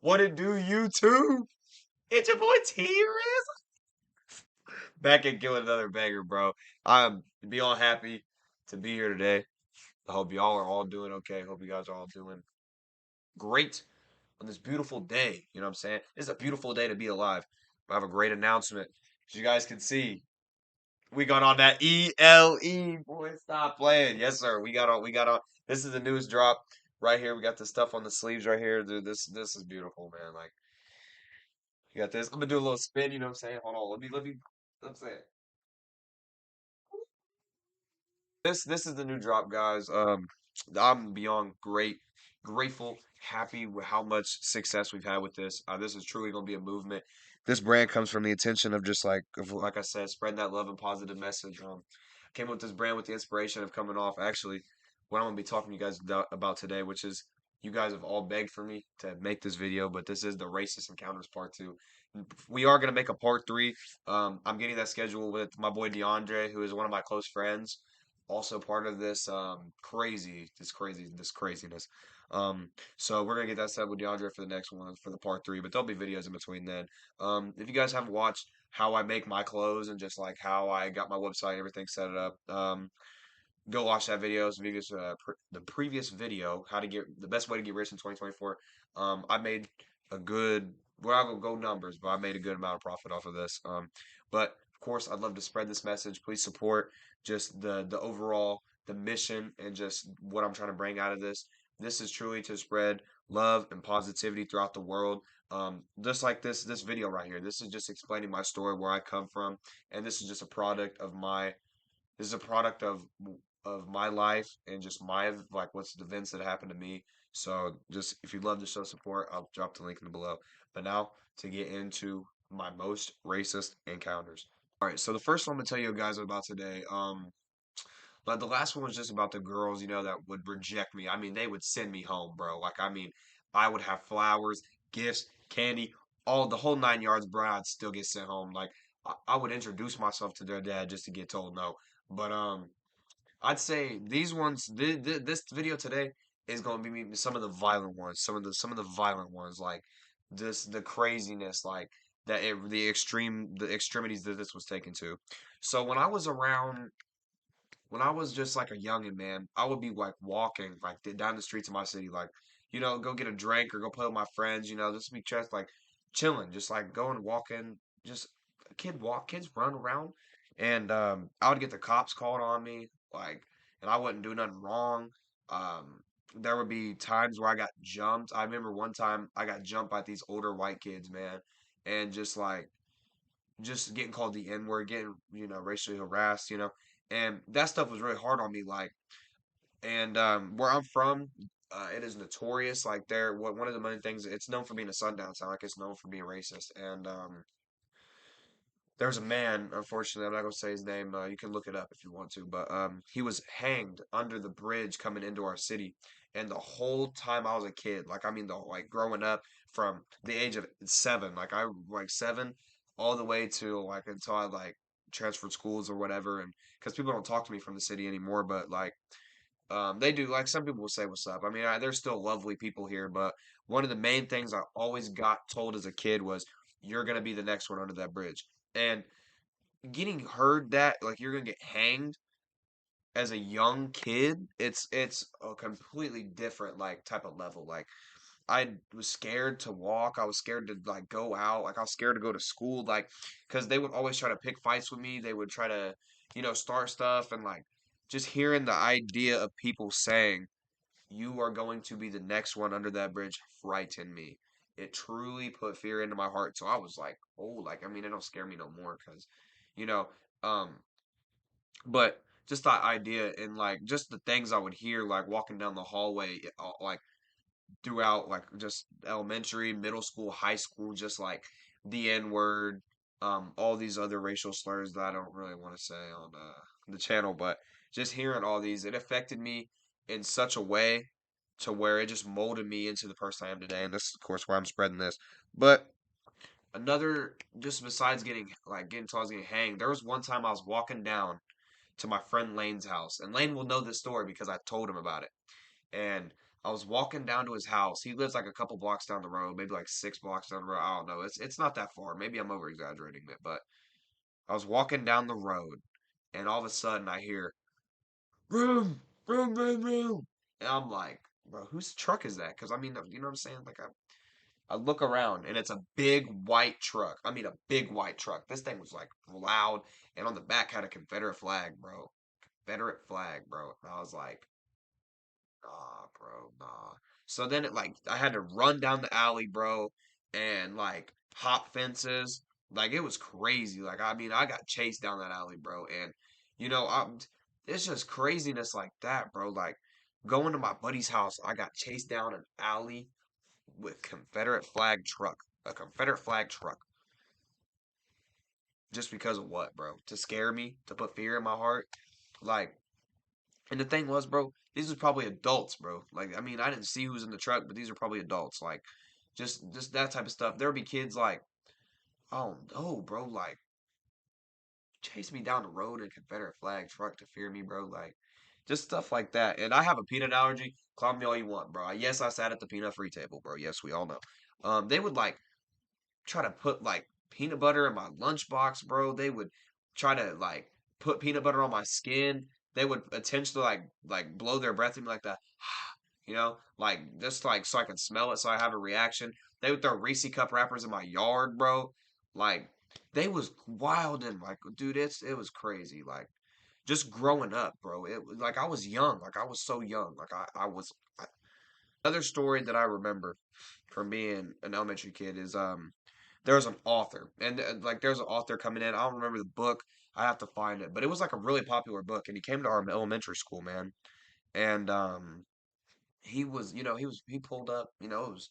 What it do, YouTube? It's your boy T-Riz. Back and killing another banger, bro. I'm beyond happy to be here today. I hope y'all are all doing okay. Hope you guys are all doing great on this beautiful day. You know what I'm saying? It's a beautiful day to be alive. I have a great announcement. As you guys can see, we got on that E.L.E. Boy, stop playing. Yes, sir. We got on. This is the newest drop right here. We got the stuff on the sleeves right here. Dude, this is beautiful, man. Like, you got this. I'm gonna do a little spin, you know what I'm saying? Hold on. Let's say it. This is the new drop, guys. I'm beyond grateful, happy with how much success we've had with this. This is truly gonna be a movement. This brand comes from the intention of just like I said, spreading that love and positive message. Came up with this brand with the inspiration of coming off actually what I'm gonna be talking to you guys about today, which is you guys have all begged for me to make this video, but this is the racist encounters part two. We are gonna make a part three. I'm getting that scheduled with my boy DeAndre, who is one of my close friends also part of this this craziness. So we're gonna get that set with DeAndre for the next one for the part three, but there'll be videos in between then. If you guys haven't watched how I make my clothes and just like how I got my website and everything set it up, go watch that video. The previous video, how to get the best way to get rich in 2024. I made a good. We're not gonna go numbers, but I made a good amount of profit off of this. But of course, I'd love to spread this message. Please support just the overall the mission and just what I'm trying to bring out of this. This is truly to spread love and positivity throughout the world. Just like this video right here. This is just explaining my story, where I come from, and this is just a product of my this is a product of my life and just my like what's the events that happened to me. So just if you'd love to show support, I'll drop the link in the below. But now to get into my most racist encounters. All right, so the first one I'm gonna tell you guys about today. But the last one was just about the girls, that would reject me. I mean, they would send me home, bro. Like, I mean, I would have flowers, gifts, candy, all the whole 9 yards, bro. I'd still get sent home. Like, I would introduce myself to their dad just to get told no. But I'd say these ones, this video today is going to be some of the violent ones, some of the violent ones, like the craziness, like the extremities that this was taken to. So when I was just like a youngin', man, I would be like walking like down the streets of my city, like go get a drink or go play with my friends, just be just like chilling, just like going walking, just kids run around, and I would get the cops called on me, like, and I wouldn't do nothing wrong. There would be times where I got jumped. I remember one time I got jumped by these older white kids, man, and just getting called the N word, getting racially harassed, and that stuff was really hard on me. Like, and where I'm from, it is notorious. Like, one of the main things, it's known for being a sundown town. Like, it's known for being racist. And there's a man, unfortunately, I'm not gonna say his name. You can look it up if you want to, but he was hanged under the bridge coming into our city. And the whole time I was a kid, like I mean, the like growing up from the age of 7, like I like 7, all the way to like until I like transferred schools or whatever, and because people don't talk to me from the city anymore, but like they do. Like some people will say, "What's up?" I mean, there's still lovely people here, but one of the main things I always got told as a kid was, "You're gonna be the next one under that bridge." And getting heard that like you're gonna get hanged as a young kid, it's a completely different like type of level. Like I was scared to walk. I was scared to like go out. Like I was scared to go to school. Like because they would always try to pick fights with me. They would try to start stuff, and like just hearing the idea of people saying you are going to be the next one under that bridge frightened me. It truly put fear into my heart. So I was like, oh, like I mean, it don't scare me no more because, you know, um, but just that idea and like just the things I would hear like walking down the hallway, like throughout like just elementary, middle school, high school, just like the N word, all these other racial slurs that I don't really want to say on the channel, but just hearing all these, it affected me in such a way to where it just molded me into the person I am today. And this is, of course, why I'm spreading this. But another, just besides getting told I was getting hanged, there was one time I was walking down to my friend Lane's house, and Lane will know this story because I told him about it. And I was walking down to his house. He lives like a couple blocks down the road, maybe like 6 blocks down the road. I don't know. It's not that far. Maybe I'm over exaggerating it, but I was walking down the road, and all of a sudden I hear room, room, room, room, and I'm like, bro, whose truck is that? Because I mean, you know what I'm saying? Like I look around, and it's a big white truck. I mean, a big white truck. This thing was like loud, and on the back had a Confederate flag, bro. Confederate flag, bro. And I was like, nah, bro, nah. So then it like I had to run down the alley, bro, and like hop fences. Like it was crazy. Like I mean, I got chased down that alley, bro, and you know, it's just craziness like that, bro. Like going to my buddy's house, I got chased down an alley with Confederate flag truck, a Confederate flag truck, just because of what, bro? To scare me, to put fear in my heart. Like, and the thing was, bro, these was probably adults, bro. Like, I mean, I didn't see who was in the truck, but these are probably adults. Like, just that type of stuff. There would be kids like, oh no, bro, like chase me down the road in a Confederate flag truck to fear me, bro. Like, just stuff like that. And I have a peanut allergy. Clown me all you want, bro. Yes, I sat at the peanut free table, bro. Yes, we all know. They would like try to put like peanut butter in my lunchbox, bro. They would try to like put peanut butter on my skin. They would intentionally like blow their breath at me like that, like just like so I can smell it, so I have a reaction. They would throw Reese cup wrappers in my yard, bro. Like they was wild and like, dude, it was crazy. Like just growing up, bro. It was like I was young, like I was so young, like I was. Another story that I remember from being an elementary kid is there was an author, and like there's an author coming in. I don't remember the book. I have to find it, but it was like a really popular book, and he came to our elementary school, man. And he was, he pulled up, it was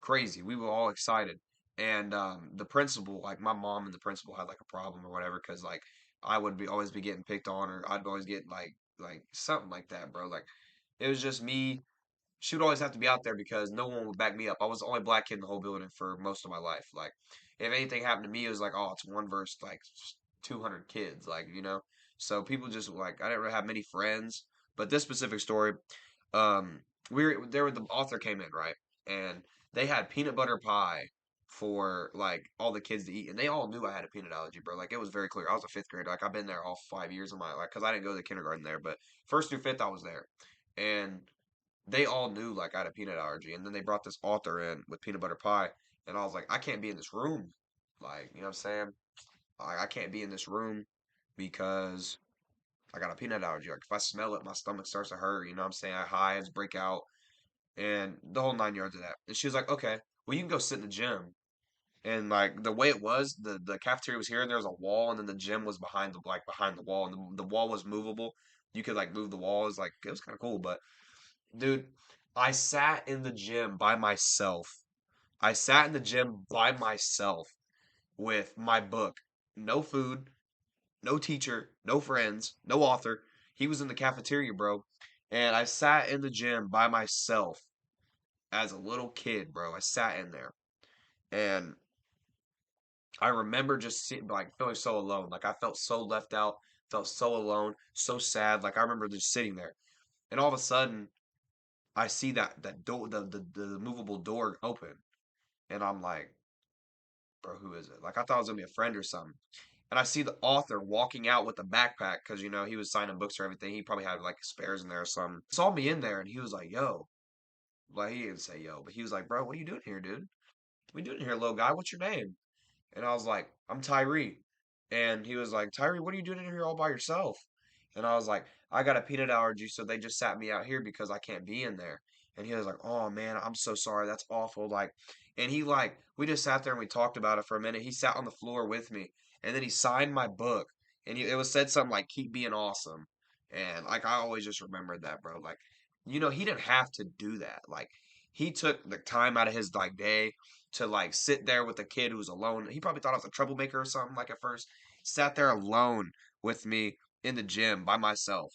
crazy. We were all excited, and the principal, like my mom and the principal had like a problem or whatever, because like I would be always be getting picked on, or I'd always get like something like that, bro. Like it was just me. She would always have to be out there because no one would back me up. I was the only black kid in the whole building for most of my life. Like, if anything happened to me, it was like, oh, it's one versus like 200 kids, like. So people just like I didn't really have many friends. But this specific story, um, the author came in right, and they had peanut butter pie for like all the kids to eat, and they all knew I had a peanut allergy, bro. Like it was very clear. I was a fifth grader. Like I've been there all 5 years of my life because I didn't go to kindergarten there, but first through fifth I was there, and they all knew like I had a peanut allergy, and then they brought this author in with peanut butter pie, and I was like, I can't be in this room, like you know what I'm saying? I can't be in this room because I got a peanut allergy. Like if I smell it, my stomach starts to hurt. You know what I'm saying? I hives break out, and the whole 9 yards of that. And she was like, okay, well you can go sit in the gym. And like the way it was, the cafeteria was here, and there was a wall, and then the gym was behind the wall, and the wall was movable. You could like move the walls, like it was kind of cool, but dude, I sat in the gym by myself. I sat in the gym by myself with my book. No food, no teacher, no friends, no author. He was in the cafeteria, bro. And I sat in the gym by myself as a little kid, bro. I sat in there. And I remember just sitting, like feeling so alone. Like I felt so left out, felt so alone, so sad. Like I remember just sitting there. And all of a sudden, I see that door, the movable door open, and I'm like, bro, who is it? Like I thought it was gonna be a friend or something. And I see the author walking out with a backpack because he was signing books or everything. He probably had like spares in there or something. Saw me in there, and he was like, "Yo," like he didn't say "yo," but he was like, "Bro, what are you doing here, dude? What are you doing here, little guy? What's your name?" And I was like, I'm Tyree. And he was like, Tyree, what are you doing in here all by yourself? And I was like, I got a peanut allergy, so they just sat me out here because I can't be in there. And he was like, oh man, I'm so sorry. That's awful. Like, and he like, we just sat there and we talked about it for a minute. He sat on the floor with me, and then he signed my book, and it was said something like, keep being awesome. And like, I always just remembered that, bro. Like, he didn't have to do that. Like, he took the time out of his like day to like sit there with a kid who was alone. He probably thought I was a troublemaker or something like at first. Sat there alone with me in the gym by myself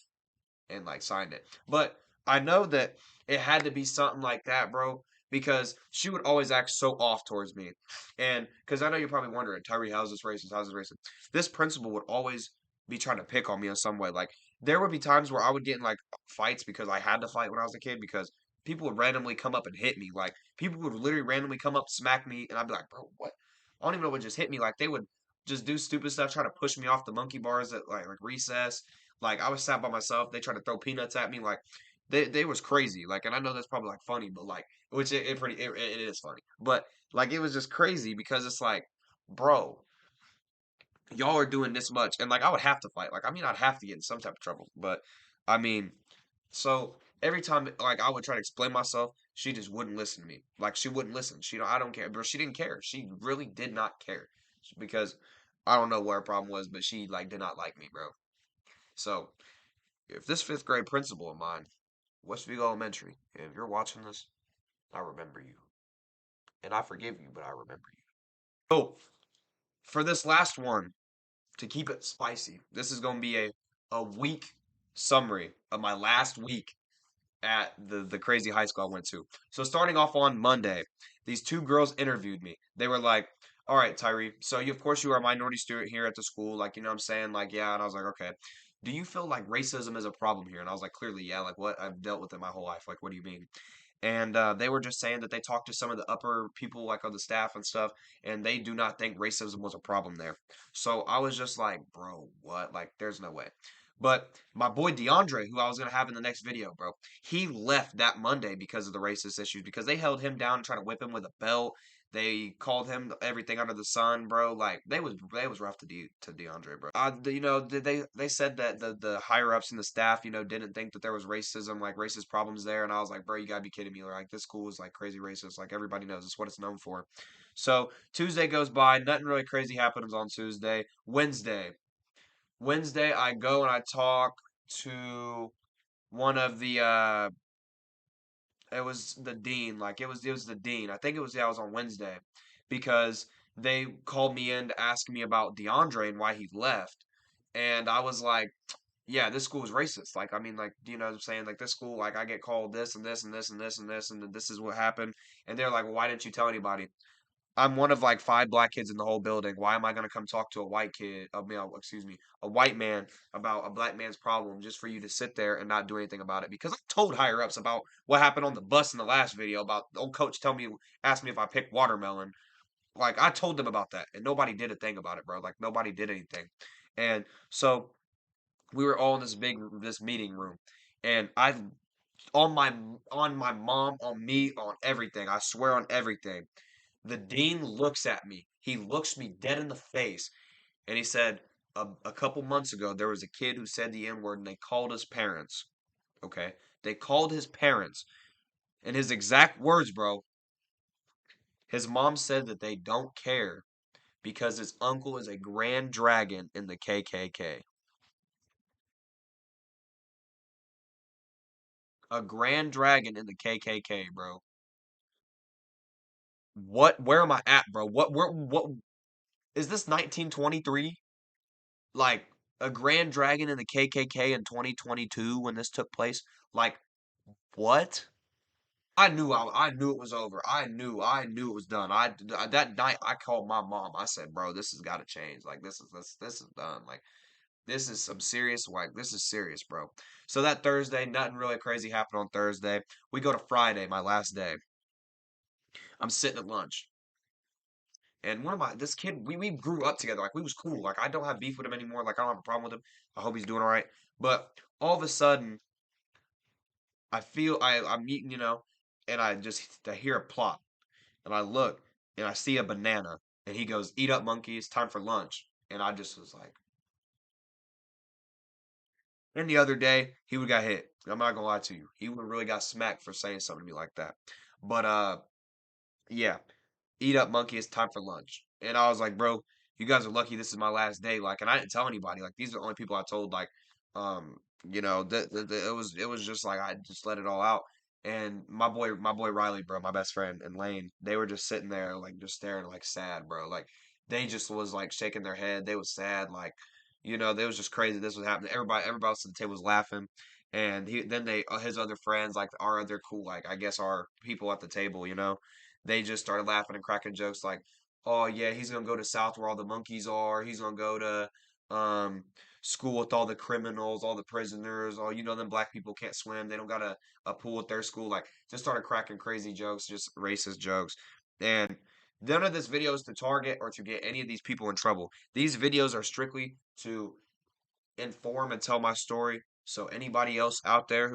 and like signed it. But I know that it had to be something like that, bro, because she would always act so off towards me. And because I know you're probably wondering, Tyree, how's this racist? How's this racist? This principal would always be trying to pick on me in some way. Like there would be times where I would get in like fights because I had to fight when I was a kid because people would randomly come up and hit me. Like people would literally randomly come up, smack me, and I'd be like, bro, what? I don't even know what just hit me. Like they would just do stupid stuff, try to push me off the monkey bars at like recess. Like I was sat by myself. They tried to throw peanuts at me. Like they was crazy. Like, and I know that's probably like funny, but like, which it is funny. But like it was just crazy because it's like, bro, y'all are doing this much, and like I would have to fight. Like I mean, I'd have to get in some type of trouble. But I mean, so every time like I would try to explain myself, she just wouldn't listen to me. Like she wouldn't listen. She I don't care, bro. She didn't care. She really did not care because I don't know what her problem was, but she like did not like me, bro. So if this fifth grade principal of mine, Westfield Elementary, if you're watching this, I remember you, and I forgive you, but I remember you. So for this last one, to keep it spicy, this is going to be a week summary of my last week at the crazy high school I went to. So starting off on Monday, these two girls interviewed me. They were like, "All right, Tyree. So you of course you are a minority student here at the school, like you know what I'm saying, like yeah." And I was like, "Okay. Do you feel like racism is a problem here?" And I was like, "Clearly, yeah. Like what? I've dealt with it my whole life. Like what do you mean?" And they were just saying that they talked to some of the upper people, like on the staff and stuff, and they do not think racism was a problem there. So I was just like, bro, what? Like, there's no way. But my boy DeAndre, who I was gonna have in the next video, bro, he left that Monday because of the racist issues because they held him down and tried to whip him with a belt. They called him everything under the sun, bro. Like they was rough to DeAndre, bro. You know, they said that the higher ups in the staff, you know, didn't think that there was racism, like racist problems there, and I was like, bro, you gotta be kidding me. Like this school is like crazy racist. Like everybody knows it's what it's known for. So Tuesday goes by, nothing really crazy happens on Tuesday. Wednesday, I go and I talk to one of the it was the dean, like it was the dean. I think it was yeah, it was on Wednesday because they called me in to ask me about DeAndre and why he left. And I was like, yeah, this school is racist. Like, I mean, like, you know what I'm saying? Like, this school, like, I get called this and this and this and this and this, and then this is what happened. And they're like, well, why didn't you tell anybody? I'm one of like five black kids in the whole building. Why am I gonna come talk to a white kid? I mean, excuse me, a white man about a black man's problem just for you to sit there and not do anything about it? Because I told higher ups about what happened on the bus in the last video about the old coach asked me if I picked watermelon. Like I told them about that, and nobody did a thing about it, bro. Like nobody did anything. And so we were all in this meeting room, and I on my mom, on me, on everything. I swear on everything. The dean looks at me. He looks me dead in the face, and he said, a couple months ago, there was a kid who said the N word, and they called his parents. Okay, they called his parents, and his exact words, bro. His mom said that they don't care because his uncle is a grand dragon in the KKK. A grand dragon in the KKK, bro. What? Where am I at, bro? What is this 1923? Like a grand dragon in the KKK in 2022 when this took place? Like what? I knew it was over. I knew it was done. That night I called my mom. I said, "Bro, this has got to change. Like this is done. Like this is some serious like this is serious, bro." So that Thursday, nothing really crazy happened on Thursday. We go to Friday, my last day. I'm sitting at lunch. And one of my this kid, we grew up together. Like we was cool. Like I don't have beef with him anymore. Like I don't have a problem with him. I hope he's doing all right. But all of a sudden, I'm eating, you know, and I hear a plop, and I look and I see a banana, and he goes, "Eat up, monkey! It's time for lunch." And I just was like, and the other day he would got hit. I'm not gonna lie to you, he would have really got smacked for saying something to me like that. But yeah, eat up, monkey. It's time for lunch. And I was like, bro, you guys are lucky this is my last day. Like, and I didn't tell anybody. Like, these are the only people I told. Like, you know, it was just like I just let it all out. And my boy Riley, bro, my best friend, and Lane, they were just sitting there, like, just staring, like, sad, bro. Like, they just was like shaking their head. They was sad, like, you know, they was just crazy. This was happening. Everybody else at the table was laughing. And then his other friends, like our other cool, like I guess our people at the table, you know, they just started laughing and cracking jokes like, "Oh yeah, he's gonna go to South where all the monkeys are. He's gonna go to um school with all the criminals, all the prisoners, all them black people can't swim, they don't got a pool at their school. Like just started cracking crazy jokes, just racist jokes. And none of this video is to target or to get any of these people in trouble. These videos are strictly to inform and tell my story. So anybody else out there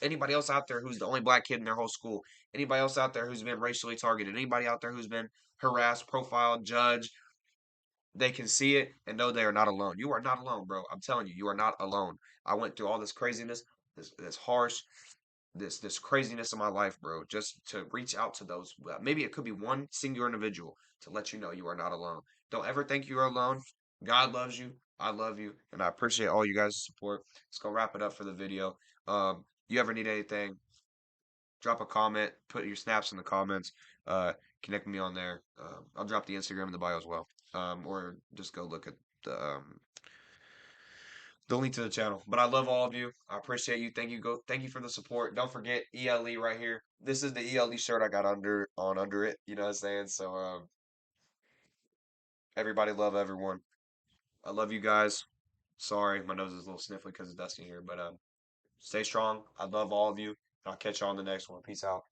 anybody else out there who's the only black kid in their whole school, anybody else out there who's been racially targeted, anybody out there who's been harassed, profiled, judged, they can see it and know they are not alone. You are not alone, bro. I'm telling you, you are not alone. I went through all this craziness, this harsh, this craziness in my life, bro. Just to reach out to those, maybe it could be one singular individual to let you know you are not alone. Don't ever think you are alone. God loves you. I love you, and I appreciate all you guys' support. Let's go wrap it up for the video. You ever need anything? Drop a comment. Put your snaps in the comments. Uh, Connect with me on there. I'll drop the Instagram in the bio as well. Or just go look at the link to the channel. But I love all of you. I appreciate you. Thank you for the support. Don't forget E.L.E right here. This is the E.L.E shirt I got under it. You know what I'm saying? So everybody love everyone. I love you guys. Sorry, my nose is a little sniffly because it's dusty here, but stay strong. I love all of you. I'll catch you on the next one. Peace out.